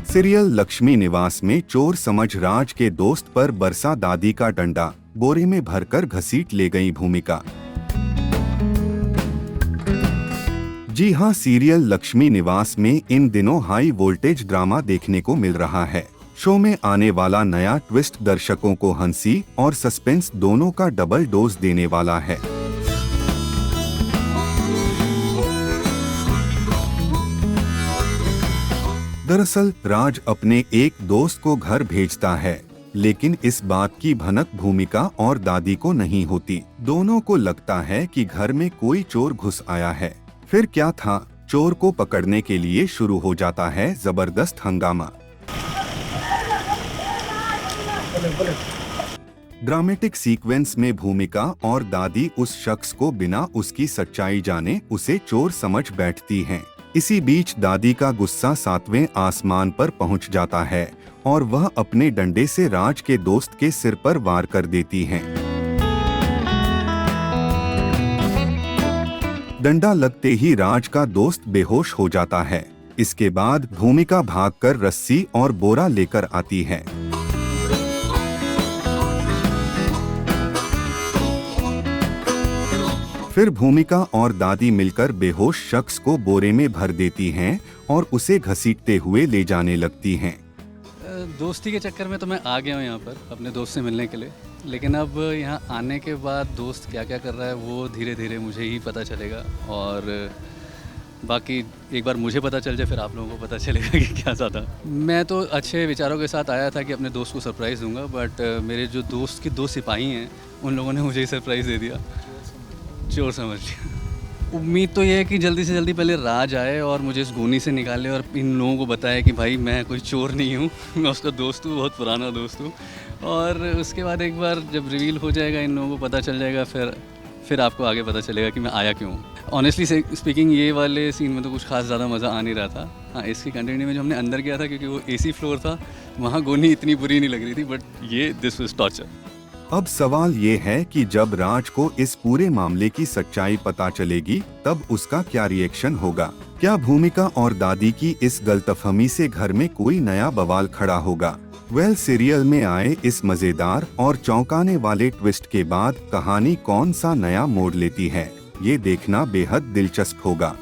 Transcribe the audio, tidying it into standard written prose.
Serial Lakshmi निवास में चोर समझ राज के दोस्त पर बरसा दादी का डंडा, बोरे में भरकर घसीट ले गई भूमिका। जी हां, सीरियल लक्ष्मी निवास में इन दिनों हाई वोल्टेज ड्रामा देखने को मिल रहा है। शो में आने वाला नया ट्विस्ट दर्शकों को हंसी और सस्पेंस दोनों का डबल डोज देने वाला है। दरअसल राज अपने एक दोस्त को घर भेजता है, लेकिन इस बात की भनक भूमिका और दादी को नहीं होती। दोनों को लगता है कि घर में कोई चोर घुस आया है। फिर क्या था, चोर को पकड़ने के लिए शुरू हो जाता है जबरदस्त हंगामा। ड्रामेटिक सीक्वेंस में भूमिका और दादी उस शख्स को बिना उसकी सच्चाई जाने उसे चोर समझ बैठती हैं। इसी बीच दादी का गुस्सा 7वें आसमान पर पहुंच जाता है और वह अपने डंडे से राज के दोस्त के सिर पर वार कर देती हैं। डंडा लगते ही राज का दोस्त बेहोश हो जाता है। इसके बाद भूमिका भागकर रस्सी और बोरा लेकर आती है। फिर भूमिका और दादी मिलकर बेहोश शख्स को बोरे में भर देती हैं और उसे घसीटते हुए ले जाने लगती हैं। दोस्ती के चक्कर में तो मैं आ गया हूँ यहाँ पर अपने दोस्त से मिलने के लिए, लेकिन अब यहाँ आने के बाद दोस्त क्या क्या कर रहा है वो धीरे धीरे मुझे ही पता चलेगा। और बाकी एक बार मुझे पता चल जाए फिर आप लोगों को पता चलेगा कि क्या ज़्यादा। मैं तो अच्छे विचारों के साथ आया था कि अपने दोस्त को सरप्राइज़ दूंगा, बट मेरे जो दोस्त के 2 सिपाही हैं उन लोगों ने मुझे ही सरप्राइज़ दे दिया। चोर समझ लिया। उम्मीद तो ये है कि जल्दी से जल्दी पहले राज आए और मुझे इस गोनी से निकाले और इन लोगों को बताए कि भाई मैं कोई चोर नहीं हूँ, मैं उसका दोस्त हूँ, बहुत पुराना दोस्त हूँ। और उसके बाद एक बार जब रिवील हो जाएगा, इन लोगों को पता चल जाएगा, फिर आपको आगे पता चलेगा कि मैं आया क्यों हूँ। ऑनेस्टली स्पीकिंग ये वाले सीन में तो कुछ खास ज़्यादा मज़ा आ नहीं रहा था। हाँ, इसकी कंटिन्यू में जो हमने अंदर किया था क्योंकि वो AC फ्लोर था, वहाँ गोनी इतनी बुरी नहीं लग रही थी, बट ये दिस वाज टॉर्चर। अब सवाल ये है कि जब राज को इस पूरे मामले की सच्चाई पता चलेगी तब उसका क्या रिएक्शन होगा। क्या भूमिका और दादी की इस गलतफहमी से घर में कोई नया बवाल खड़ा होगा? सीरियल में आए इस मजेदार और चौंकाने वाले ट्विस्ट के बाद कहानी कौन सा नया मोड़ लेती है, ये देखना बेहद दिलचस्प होगा।